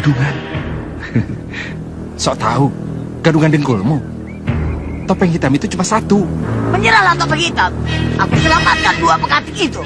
gadungan. Sok tahu, gadungan dengkulmu. Topeng hitam itu cuma satu. Menyerahlah topeng hitam. Aku selamatkan dua pengantin itu.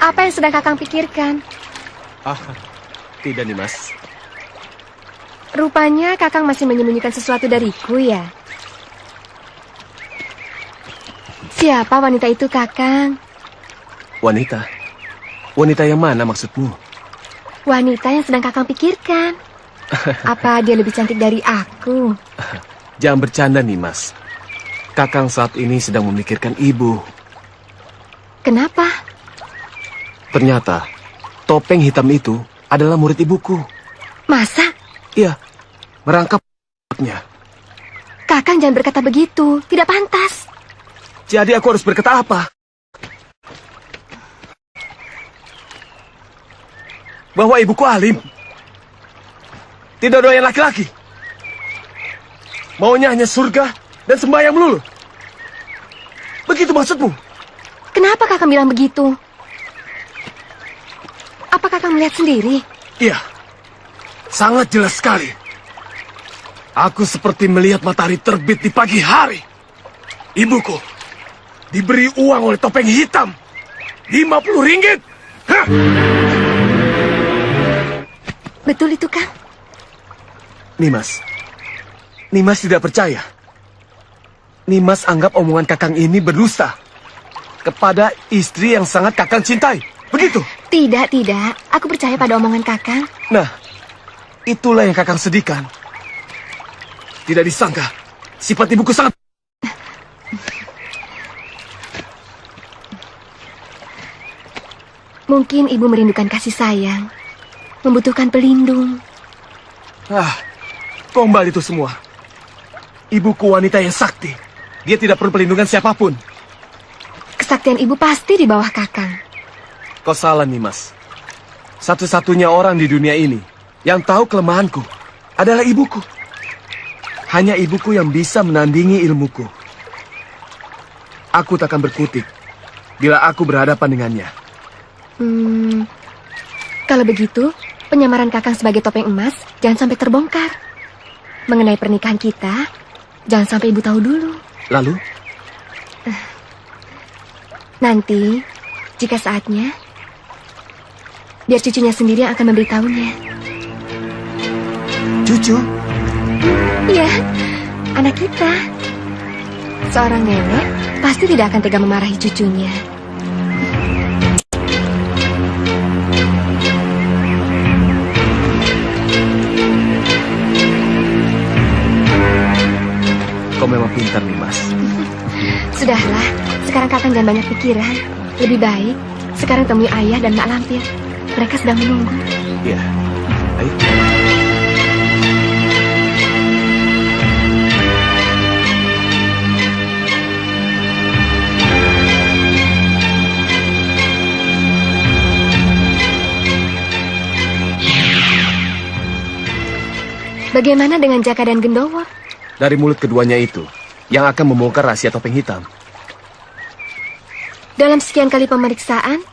Apa yang sedang Kakang pikirkan? Tidak nih, Mas. Rupanya Kakang masih menyembunyikan sesuatu dariku ya? Siapa wanita itu, Kakang? Wanita? Wanita yang mana maksudmu? Wanita yang sedang Kakang pikirkan. Apa dia lebih cantik dari aku? Jangan bercanda nih, Mas. Kakang saat ini sedang memikirkan ibu. Kenapa? Ternyata, topeng hitam itu adalah murid ibuku. Masa? Iya, merangkapnya. Kakang jangan berkata begitu, tidak pantas. Jadi aku harus berkata apa? Bahwa ibuku alim. Tidak doyan laki-laki. Maunya hanya surga dan sembahyang melulu. Begitu maksudmu? Kenapa Kakang bilang begitu? Apa Kakang melihat sendiri? Iya, sangat jelas sekali. Aku seperti melihat matahari terbit di pagi hari. Ibuku diberi uang oleh topeng hitam. 50 ringgit. Hah? Betul itu, Kang? Nimas tidak percaya. Nimas anggap omongan Kakang ini berdusta kepada istri yang sangat Kakang cintai. Begitu? Tidak. Aku percaya pada omongan Kakang. Nah, itulah yang Kakang sedihkan. Tidak disangka, sifat ibuku sangat... Mungkin ibu merindukan kasih sayang, membutuhkan pelindung. Gombal itu semua. Ibuku wanita yang sakti. Dia tidak perlu perlindungan siapapun. Kesaktian ibu pasti di bawah Kakang. Kau salah, Nimas. Satu-satunya orang di dunia ini yang tahu kelemahanku adalah ibuku. Hanya ibuku yang bisa menandingi ilmuku. Aku takkan berkutik bila aku berhadapan dengannya. Kalau begitu, penyamaran Kakang sebagai topeng emas jangan sampai terbongkar. Mengenai pernikahan kita, jangan sampai ibu tahu dulu. Lalu? Nanti, jika saatnya, biar cucunya sendiri yang akan memberitahunya. Cucu? Iya, anak kita. Seorang nenek pasti tidak akan tega memarahi cucunya. Kau memang pintar, Nimas. Sudahlah, sekarang Kakang jangan banyak pikiran. Lebih baik, sekarang temui ayah dan Mak Lampir. Mereka sedang menunggu. Iya, ayo. Bagaimana dengan Jaka dan Gendowor? Dari mulut keduanya itu, yang akan membongkar rahasia topeng hitam. Dalam sekian kali pemeriksaan,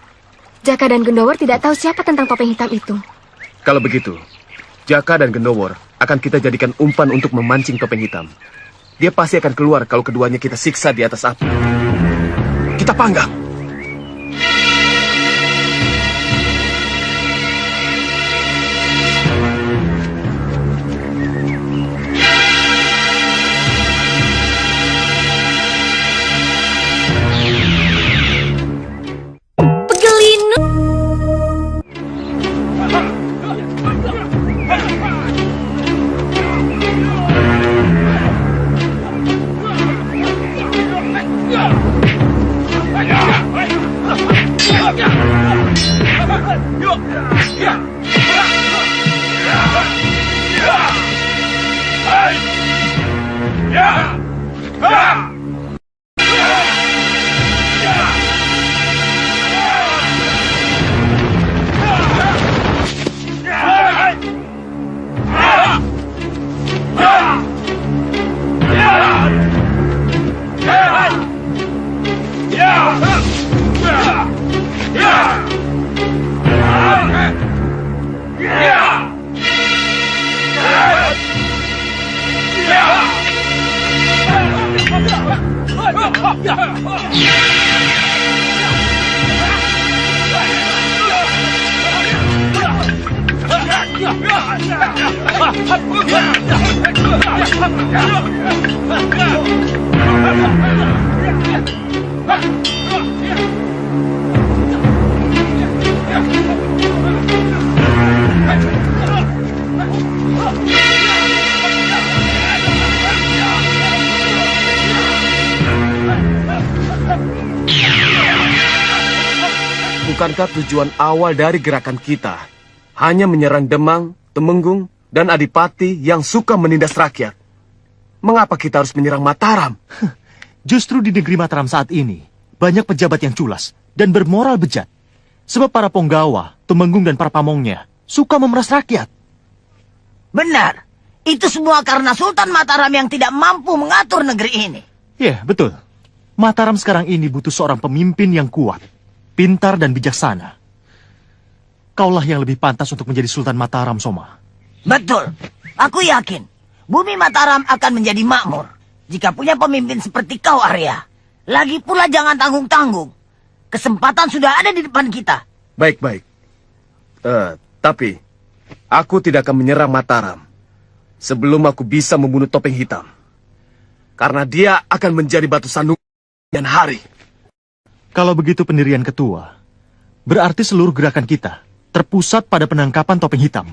Jaka dan Gendowor tidak tahu siapa tentang topeng hitam itu. Kalau begitu, Jaka dan Gendowor akan kita jadikan umpan untuk memancing topeng hitam. Dia pasti akan keluar kalau keduanya kita siksa di atas api. Kita panggang. Bukankah tujuan awal dari gerakan kita hanya menyerang Demang, Temenggung, dan Adipati yang suka menindas rakyat? Mengapa kita harus menyerang Mataram? Justru di negeri Mataram saat ini, banyak pejabat yang culas dan bermoral bejat. Sebab para Ponggawa, Temenggung, dan para pamongnya suka memeras rakyat. Benar. Itu semua karena Sultan Mataram yang tidak mampu mengatur negeri ini. Ya, betul. Mataram sekarang ini butuh seorang pemimpin yang kuat, pintar, dan bijaksana. Kaulah yang lebih pantas untuk menjadi Sultan Mataram, Soma. Betul. Aku yakin bumi Mataram akan menjadi makmur jika punya pemimpin seperti kau, Arya. Lagi pula jangan tanggung-tanggung. Kesempatan sudah ada di depan kita. Baik-baik. Tapi aku tidak akan menyerang Mataram sebelum aku bisa membunuh Topeng Hitam. Karena dia akan menjadi batu sandungan dan hari. Kalau begitu pendirian ketua, berarti seluruh gerakan kita terpusat pada penangkapan Topeng Hitam.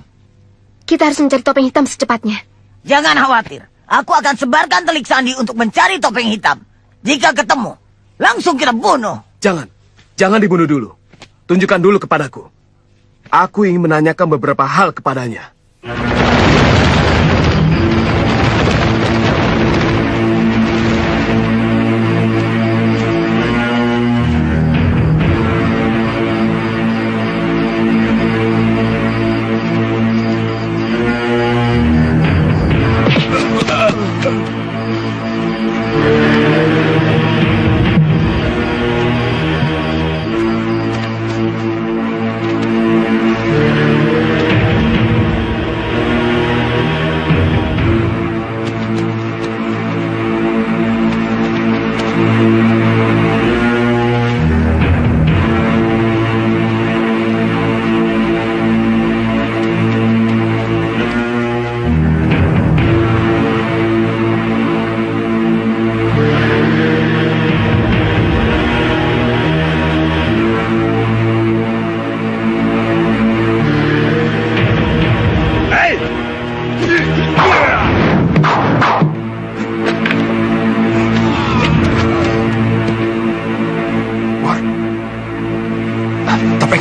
Kita harus mencari Topeng Hitam secepatnya. Jangan khawatir. Aku akan sebarkan telik sandi untuk mencari Topeng Hitam. Jika ketemu, langsung kita bunuh. Jangan dibunuh dulu. Tunjukkan dulu kepadaku. Aku ingin menanyakan beberapa hal kepadanya.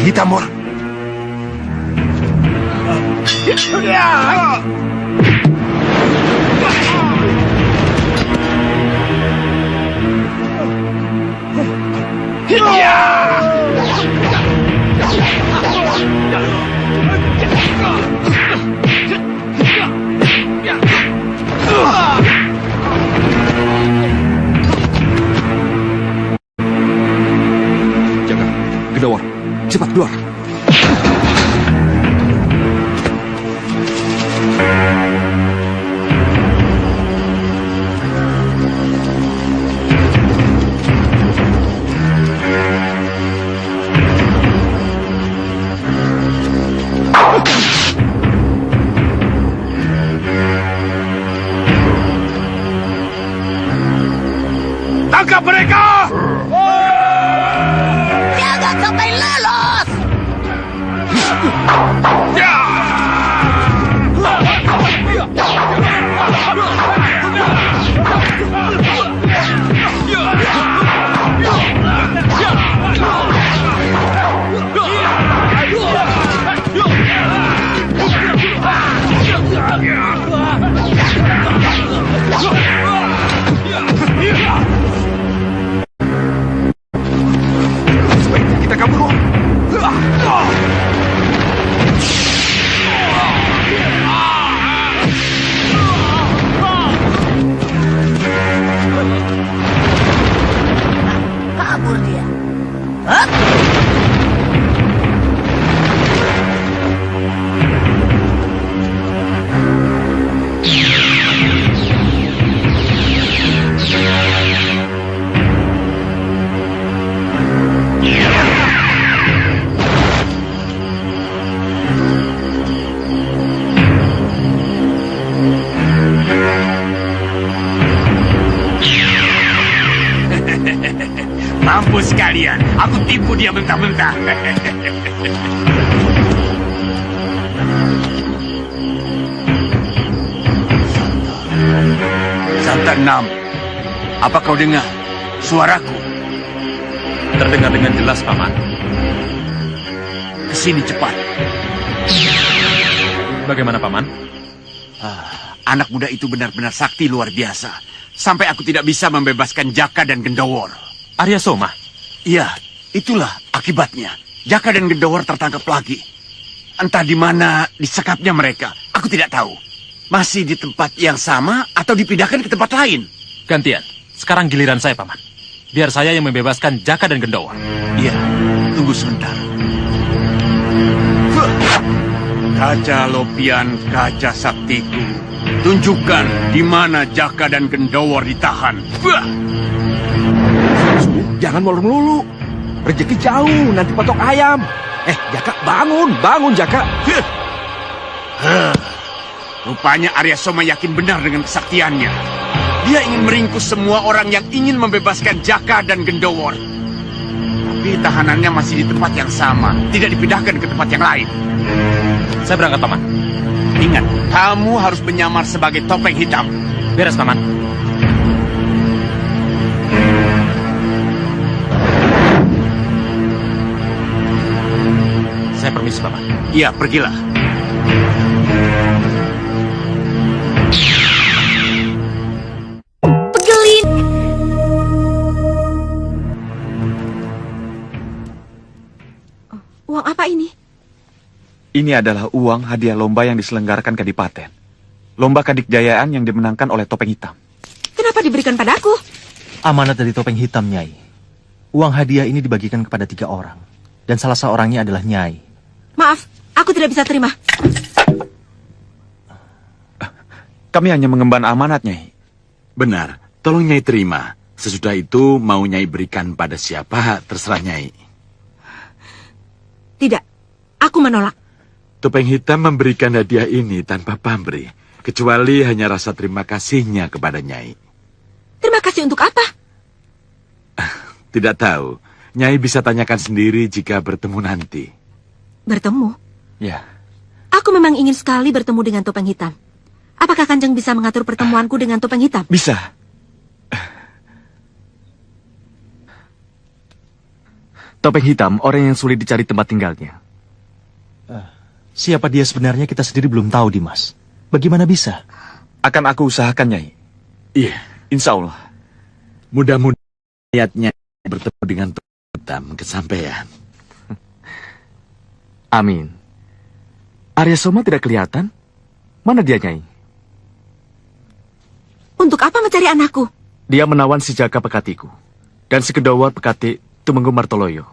Hitam, Mor. Jaga, Gedawar. Cepat keluar. Mampus kalian, aku tipu dia mentah-mentah. Santa 6, apa kau dengar suaraku? Terdengar dengan jelas, Paman. Kesini cepat. Bagaimana, Paman? Anak muda itu benar-benar sakti luar biasa. Sampai aku tidak bisa membebaskan Jaka dan Gendowor. Arya Soma? Iya, itulah akibatnya. Jaka dan Gendowor tertangkap lagi. Entah di mana disekapnya mereka, aku tidak tahu. Masih di tempat yang sama atau dipindahkan ke tempat lain? Gantian. Sekarang giliran saya, Paman. Biar saya yang membebaskan Jaka dan Gendowor. Iya, tunggu sebentar. Kaca Lopian, kaca saktiku. Tunjukkan di mana Jaka dan Gendowor ditahan. Jangan molor melulu. Rezeki jauh, nanti patok ayam. Jaka, bangun Jaka. Rupanya Arya Soma yakin benar dengan kesaktiannya. Dia ingin meringkus semua orang yang ingin membebaskan Jaka dan Gendowor. Tapi tahanannya masih di tempat yang sama, tidak dipindahkan ke tempat yang lain. Saya berangkat, Paman. Ingat, kamu harus menyamar sebagai Topeng Hitam. Beres, Paman. Saya permisi, Paman. Iya, pergilah. Pegelin. Uang apa ini? Ini adalah uang hadiah lomba yang diselenggarakan Kadipaten. Lomba kadikjayaan yang dimenangkan oleh Topeng Hitam. Kenapa diberikan padaku? Amanat dari Topeng Hitam, Nyai. Uang hadiah ini dibagikan kepada 3 orang. Dan salah seorangnya adalah Nyai. Maaf, aku tidak bisa terima. Kami hanya mengemban amanat, Nyai. Benar, tolong Nyai terima. Sesudah itu mau Nyai berikan pada siapa, terserah Nyai. Tidak, aku menolak. Topeng Hitam memberikan hadiah ini tanpa pamrih, kecuali hanya rasa terima kasihnya kepada Nyai. Terima kasih untuk apa? Tidak tahu, Nyai bisa tanyakan sendiri jika bertemu nanti. Bertemu? Ya. Aku memang ingin sekali bertemu dengan Topeng Hitam. Apakah Kanjeng bisa mengatur pertemuanku dengan Topeng Hitam? Bisa. Topeng Hitam, orang yang sulit dicari tempat tinggalnya. Siapa dia sebenarnya kita sendiri belum tahu, Dimas. Bagaimana bisa? Akan aku usahakan, Nyai. Iya, Insya Allah. mudah-mudahan niatnya bertemu dengan Topeng Hitam kesampaian. Amin. Arya Soma tidak kelihatan? Mana dia, Nyai? Untuk apa mencari anakku? Dia menawan si Jaka Pekatiku. Dan si Gendowor Pekati Tumenggung Martoloyo.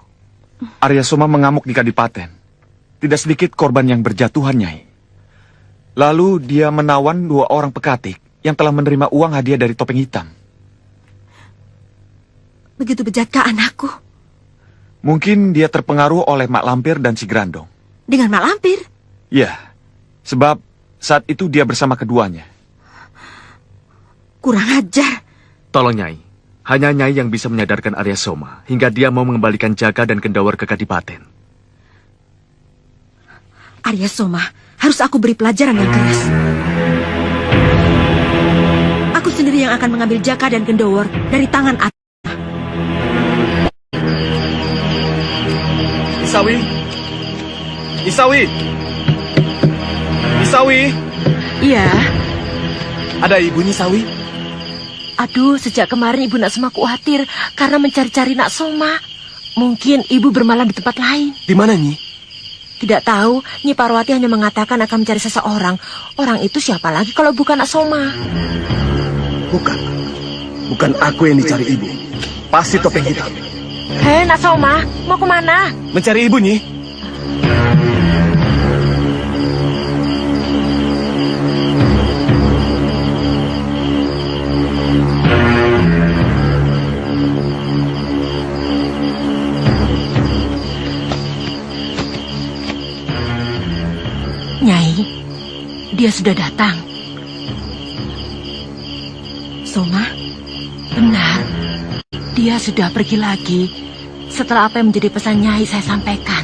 Arya Soma mengamuk di Kadipaten. Tidak sedikit korban yang berjatuhan, Nyai. Lalu dia menawan 2 orang pekatik yang telah menerima uang hadiah dari Topeng Hitam. Begitu bejatkah anakku? Mungkin dia terpengaruh oleh Mak Lampir dan si Grandong. Dengan Mak Lampir? Ya, sebab saat itu dia bersama keduanya. Kurang ajar. Tolong, Nyai. Hanya Nyai yang bisa menyadarkan Arya Soma hingga dia mau mengembalikan Jaka dan Gendowor ke Kadipaten. Arya Soma, harus aku beri pelajaran yang keras. Aku sendiri yang akan mengambil Jaka dan Gendowor dari tangan Atma. Isawi! Isawi! Isawi! Iya. Ada ibu Isawi? Aduh, sejak kemarin Ibu Nak Soma khawatir karena mencari-cari Nak Soma. Mungkin Ibu bermalam di tempat lain. Di mana, Nyi? Tidak tahu, Nyi Parwati hanya mengatakan akan mencari seseorang. Orang itu siapa lagi kalau bukan Nak Soma? Bukan aku yang dicari ibu. Pasti Topeng Hitam. Hei, Nak Soma, mau kemana? Mencari ibu, Nyi. Nyai, dia sudah datang. Soma? Benar, dia sudah pergi lagi. Setelah apa yang menjadi pesan Nyai saya sampaikan.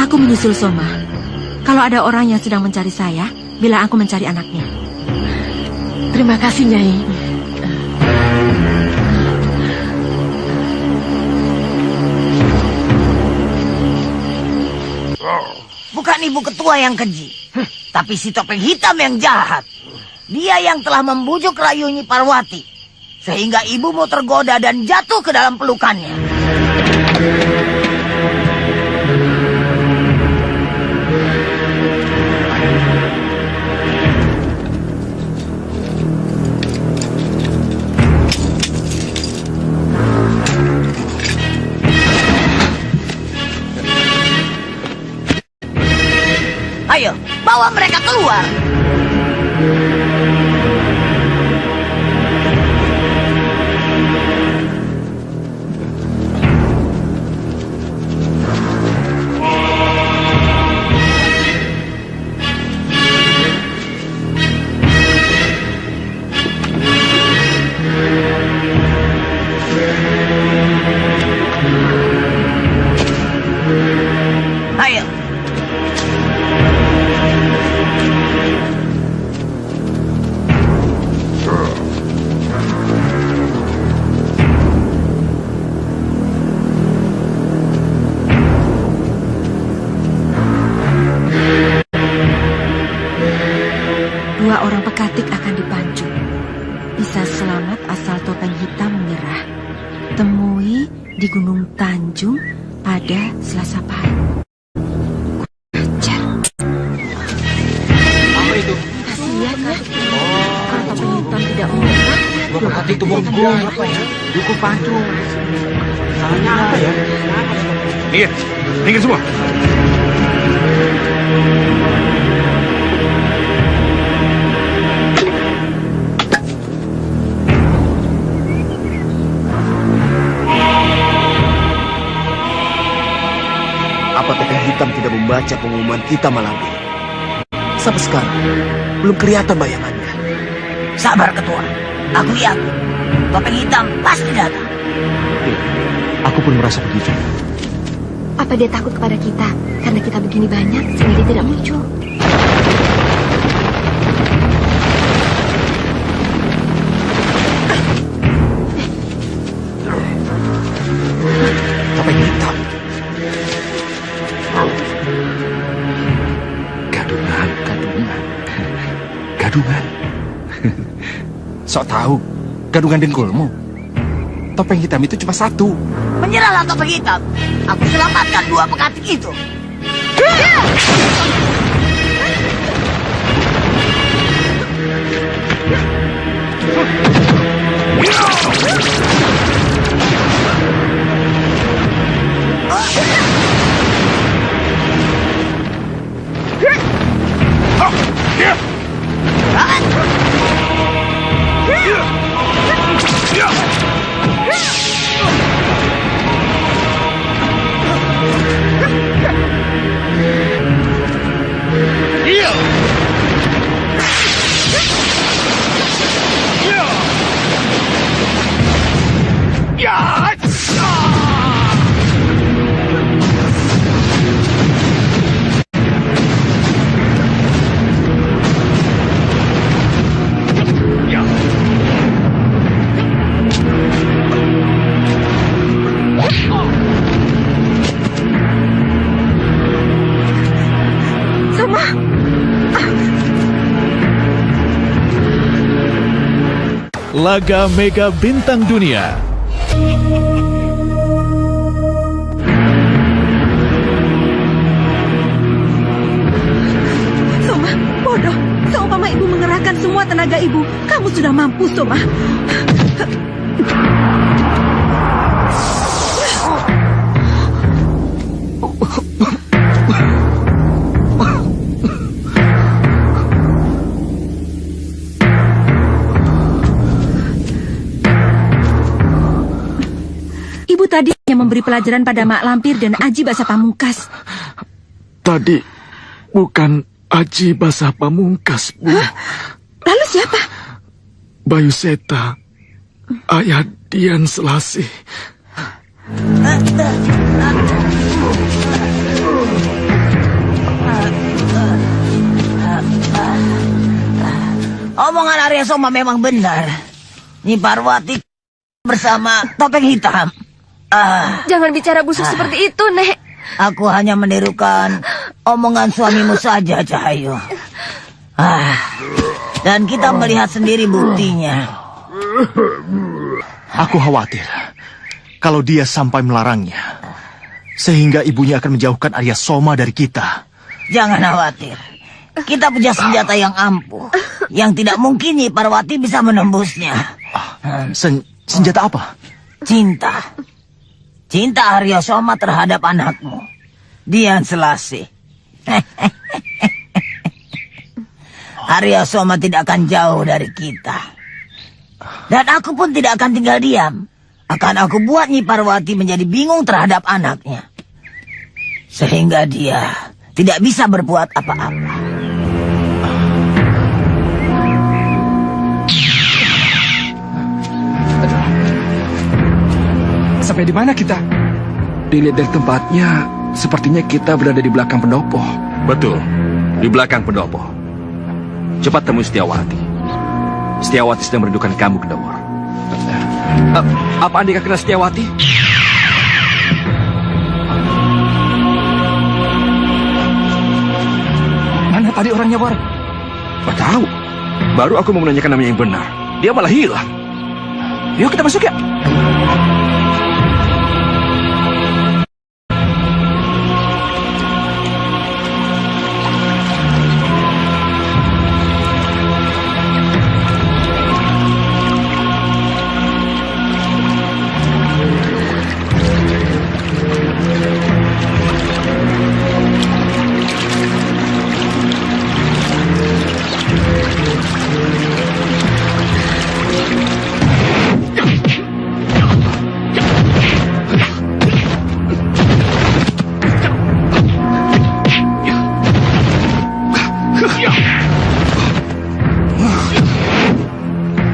Aku menyusul Soma. Kalau ada orang yang sedang mencari saya, bilang aku mencari anaknya. Terima kasih, Nyai. Bukan ibu ketua yang keji, tapi si topeng hitam yang jahat. Dia yang telah membujuk Rayuni Parwati, sehingga ibumu tergoda dan jatuh ke dalam pelukannya. Ayo, bawa mereka keluar. Ayo. Dua orang pekatik akan dipancung. Bisa selamat asal topeng hitam menyerah. Temui di Gunung Tanjung pada Selasa pagi. Apa itu? Kasihan ya. Kalau topeng hitam tidak menyerah, Dua pekatik itu menggung. Apa ya? Duku pancung. Salahnya apa ya? Minggir semua. Apa topeng hitam tidak membaca pengumuman kita malam ini? Sampai sekarang belum kelihatan bayangannya. Sabar ketua, aku yakin topeng hitam pasti datang. Aku pun merasa begitu. Apa dia takut kepada kita karena kita begini banyak sehingga dia tidak muncul? Topeng hitam. Gadungan. Sok tahu, gadungan dengkulmu. Topeng hitam itu cuma satu. Menyerahlah topeng hitam. Aku selamatkan dua pekatik itu. Laga Mega Bintang Dunia. Soma, bodoh. Seumpama ibu mengerahkan semua tenaga ibu, kamu sudah mampu, Soma. Ibu tadi yang memberi pelajaran pada Mak Lampir dan Aji Basa Pamungkas. Tadi bukan Aji Basah Pamungkas, Bu. Lalu siapa? Bayu Seta, ayah Dian Selasih. Omongan Arya Soma memang benar. Nyi Parwati bersama Topeng Hitam. Jangan bicara busuk seperti itu, Nek. Aku hanya menirukan omongan suamimu saja, Cahayu. Dan kita melihat sendiri buktinya. Aku khawatir kalau dia sampai melarangnya, sehingga ibunya akan menjauhkan Arya Soma dari kita. Jangan khawatir. Kita punya senjata yang ampuh, yang tidak mungkin Nyi Parwati bisa menembusnya. Senjata apa? Cinta. Cinta Arya Soma terhadap anakmu, Dian Selasih. Arya Soma tidak akan jauh dari kita. Dan aku pun tidak akan tinggal diam. Akan aku buat Nyi Parwati menjadi bingung terhadap anaknya. Sehingga dia tidak bisa berbuat apa-apa. Sampai di mana kita? Dilihat dari tempatnya, sepertinya kita berada di belakang pendopo. Betul, di belakang pendopo. Cepat temui Setiawati. Setiawati sedang merindukan kamu, Gendawar. Apa Andika kenal Setiawati? Mana tadi orangnya, War? Gak tahu. Baru aku mau menanyakan namanya yang benar. Dia malah hilang. Yuk kita masuk ya.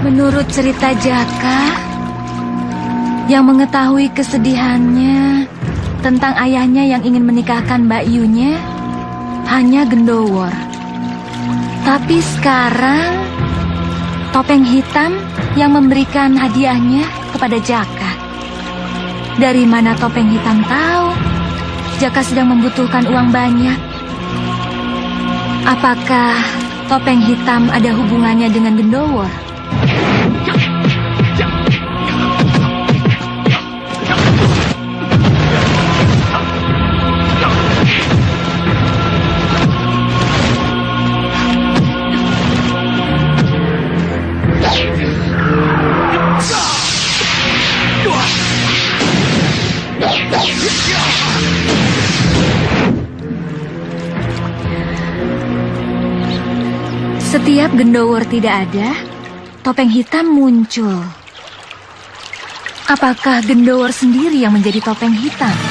Menurut cerita Jaka, yang mengetahui kesedihannya tentang ayahnya yang ingin menikahkan Mbak Yunya hanya Gendowor. Tapi sekarang Topeng Hitam yang memberikan hadiahnya kepada Jaka. Dari mana Topeng Hitam tahu Jaka sedang membutuhkan uang banyak? Apakah Topeng Hitam ada hubungannya dengan Gendowor? Setiap Gendowor tidak ada, Topeng Hitam muncul. Apakah Gendowor sendiri yang menjadi Topeng Hitam?